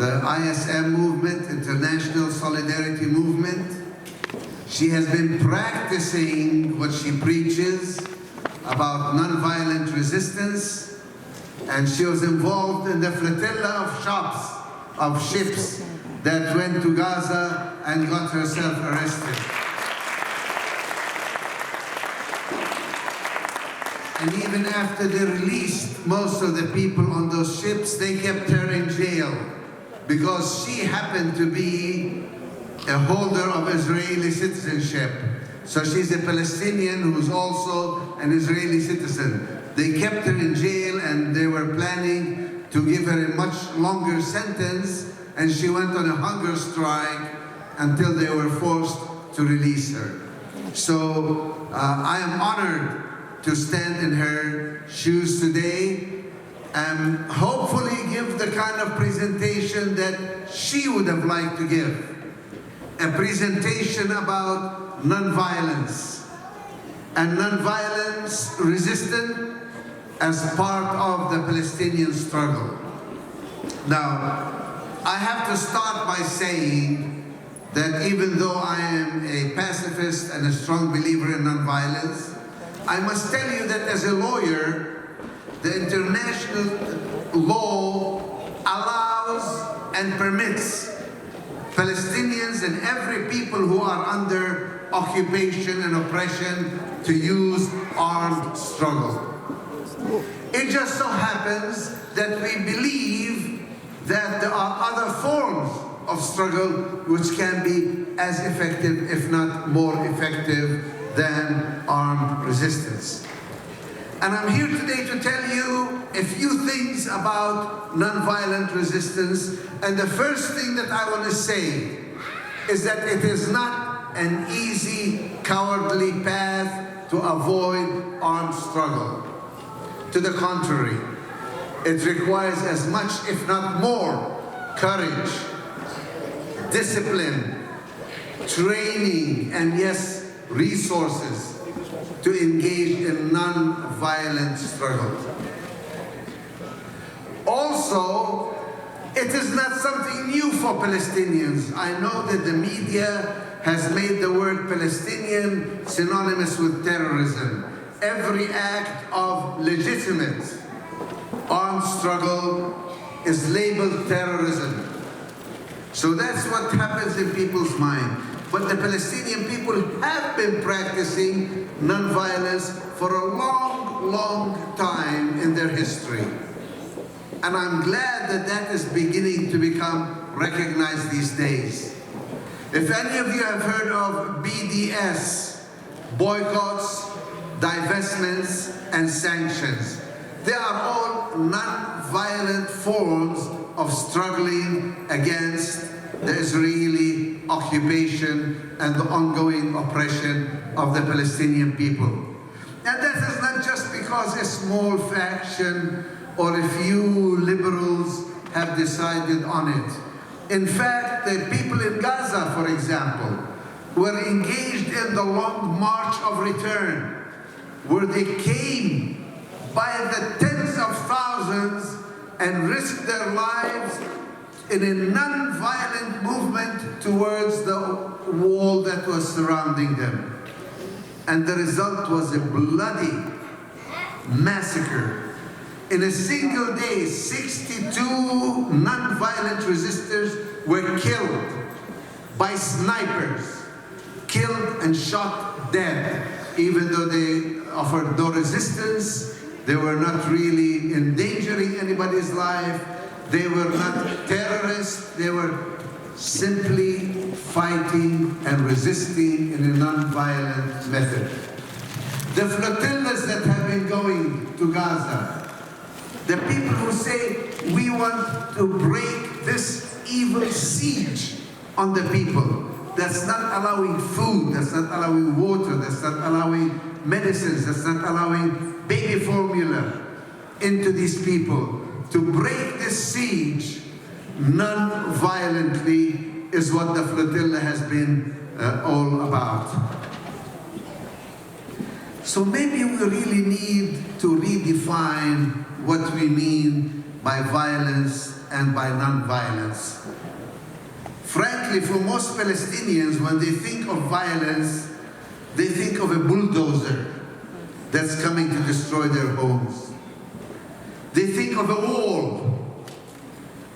the ISM movement, International Solidarity Movement. She has been practicing what she preaches about nonviolent resistance, and she was involved in the flotilla of ships that went to Gaza and got herself arrested. And even after they released most of the people on those ships, they kept her in jail because she happened to be a holder of Israeli citizenship. So she's a Palestinian who's also an Israeli citizen. They kept her in jail and they were planning to give her a much longer sentence, and she went on a hunger strike until they were forced to release her. So I am honored to stand in her shoes today and hopefully give the kind of presentation that she would have liked to give. A presentation about nonviolence and nonviolence resistance as part of the Palestinian struggle. Now, I have to start by saying that even though I am a pacifist and a strong believer in nonviolence, I must tell you that as a lawyer, the international law allows and permits Palestinians and every people who are under occupation and oppression to use armed struggle. It just so happens that we believe that there are other forms of struggle which can be as effective, if not more effective, than armed resistance. And I'm here today to tell you a few things about nonviolent resistance. And the first thing that I want to say is that it is not an easy, cowardly path to avoid armed struggle. To the contrary, it requires as much, if not more, courage, discipline, training, and yes, resources to engage in non-violent struggle. Also, it is not something new for Palestinians. I know that the media has made the word Palestinian synonymous with terrorism. Every act of legitimate armed struggle is labeled terrorism. So that's what happens in people's mind. But the Palestinian people have been practicing nonviolence for a long, long time in their history. And I'm glad that that is beginning to become recognized these days. If any of you have heard of BDS, boycotts, divestments, and sanctions, they are all non-violent forms of struggling against the Israeli occupation and the ongoing oppression of the Palestinian people. And that is not just because a small faction or a few liberals have decided on it. In fact, the people in Gaza, for example, were engaged in the long march of return, where they came by the tens of thousands and risked their lives in a non-violent movement towards the wall that was surrounding them. And the result was a bloody massacre. In a single day, 62 non-violent resistors were killed by snipers, killed and shot dead, even though they offered no resistance. They were not really endangering anybody's life. They were not terrorists. They were simply fighting and resisting in a non-violent method. The flotillas that have been going to Gaza, the people who say, we want to break this evil siege on the people, that's not allowing food, that's not allowing water, that's not allowing medicines, that's not allowing baby formula into these people. To break this siege non-violently is what the flotilla has been all about. So maybe we really need to redefine what we mean by violence and and by non-violence. Frankly, for most Palestinians, when they think of violence, they think of a bulldozer that's coming to destroy their homes. They think of a wall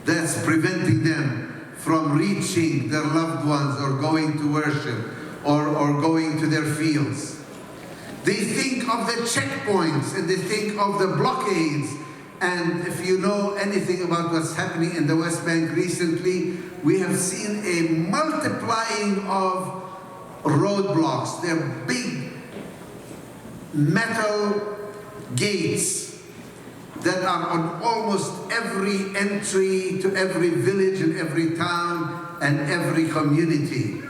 that's preventing them from reaching their loved ones or going to worship or going to their fields. They think of the checkpoints and they think of the blockades. And if you know anything about what's happening in the West Bank recently, we have seen a multiplying of roadblocks. They're big metal gates that are on almost every entry to every village and every town and every community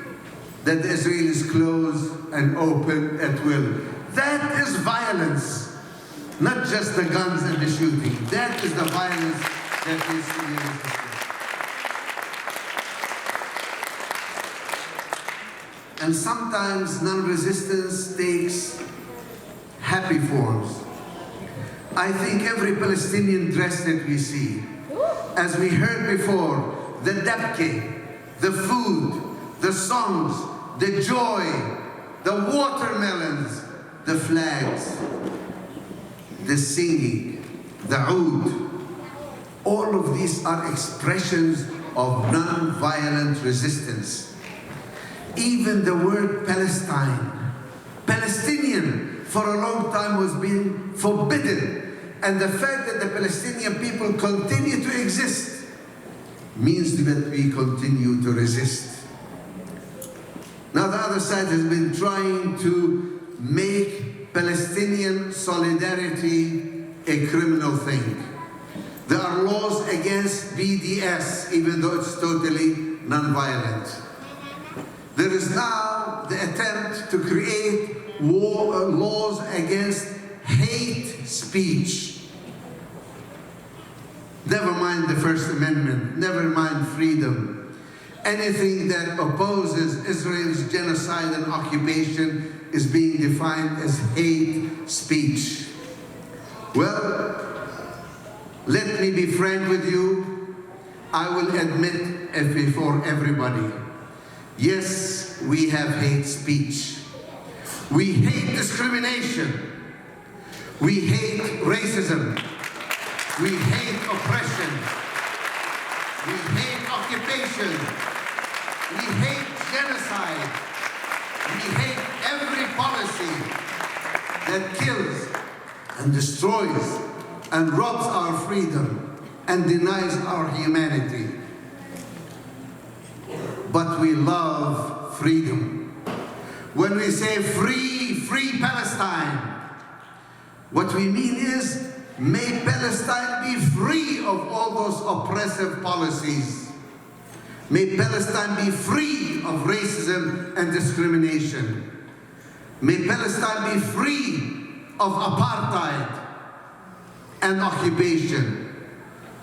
that the Israelis close and open at will. That is violence. Not just the guns and the shooting. That is the violence that we see in Israel. And sometimes non-resistance takes happy forms. I think every Palestinian dress that we see, as we heard before, the dabke, the food, the songs, the joy, the watermelons, the flags, the singing, the oud, all of these are expressions of non-violent resistance. Even the word Palestine, Palestinian, for a long time was being forbidden. And the fact that the Palestinian people continue to exist means that we continue to resist. Now the other side has been trying to make Palestinian solidarity a criminal thing. There are laws against BDS, even though it's totally non-violent. There is now the attempt to create laws against hate speech. Never mind the First Amendment, never mind freedom. Anything that opposes Israel's genocide and occupation is being defined as hate speech. Well, let me be frank with you. I will admit before everybody, yes, we have hate speech. We hate discrimination. We hate racism. We hate oppression. We hate occupation. We hate genocide. We hate every policy that kills and destroys and robs our freedom and denies our humanity. But we love freedom. When we say free, free Palestine, what we mean is, may Palestine be free of all those oppressive policies. May Palestine be free of racism and discrimination. May Palestine be free of apartheid and occupation.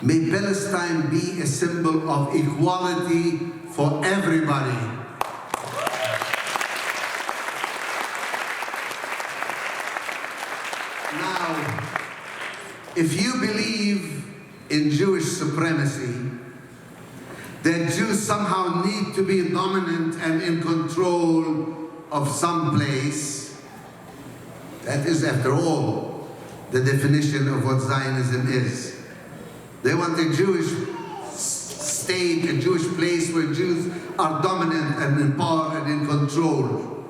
May Palestine be a symbol of equality for everybody. Now, if you believe in Jewish supremacy, that Jews somehow need to be dominant and in control of some place, that is, after all, the definition of what Zionism is. They want a Jewish state, a Jewish place where Jews are dominant and in power and in control.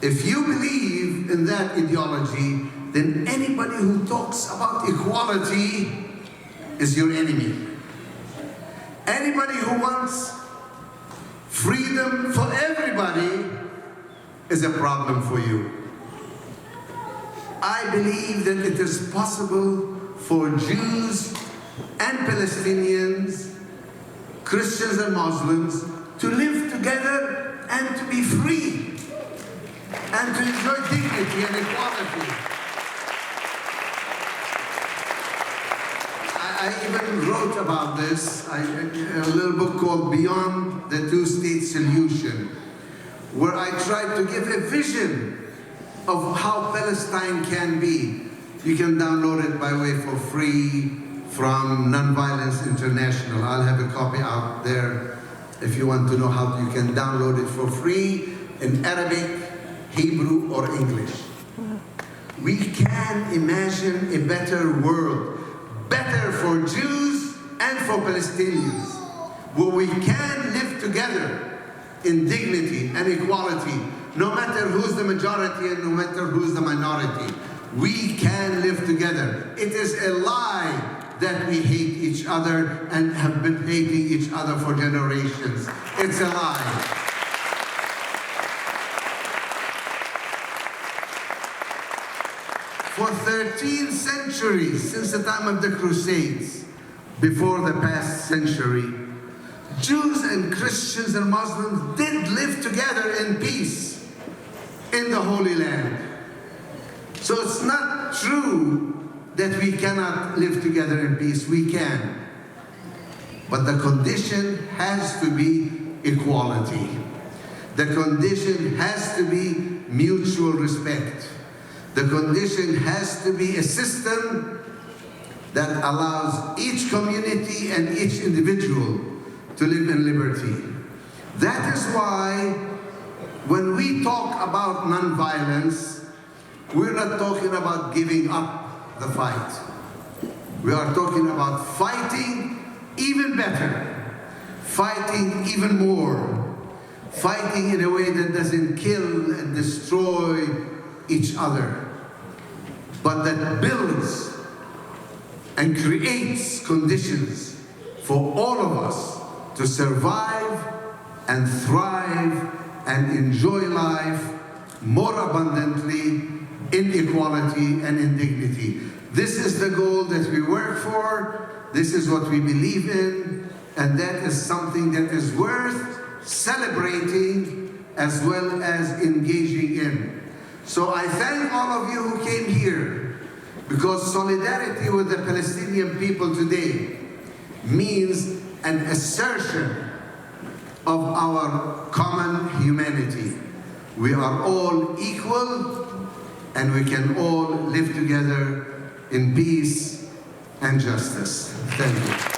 If you believe in that ideology, then anybody who talks about equality is your enemy. Anybody who wants freedom for everybody is a problem for you. I believe that it is possible for Jews and Palestinians, Christians and Muslims, to live together and to be free and to enjoy dignity and equality. I even wrote about this, a little book called Beyond the Two-State Solution, where I tried to give a vision of how Palestine can be. You can download it by way for free from Nonviolence International. I'll have a copy out there if you want to know how you can download it for free in Arabic, Hebrew, or English. We can imagine a better world, better for Jews and for Palestinians, where we can live together in dignity and equality, no matter who's the majority and no matter who's the minority. We can live together. It is a lie that we hate each other and have been hating each other for generations. It's a lie. For 13 centuries, since the time of the Crusades, before the past century, Jews and Christians and Muslims did live together in peace in the Holy Land. So it's not true that we cannot live together in peace. We can. But the condition has to be equality. The condition has to be mutual respect. The condition has to be a system that allows each community and each individual to live in liberty. That is why when we talk about nonviolence, we're not talking about giving up the fight. We are talking about fighting even better, fighting even more, fighting in a way that doesn't kill and destroy each other, but that builds and creates conditions for all of us to survive and thrive and enjoy life more abundantly in equality and in dignity. This is the goal that we work for, this is what we believe in, and that is something that is worth celebrating as well as engaging in. So I thank all of you who came here, because solidarity with the Palestinian people today means an assertion of our common humanity. We are all equal, and we can all live together in peace and justice. Thank you.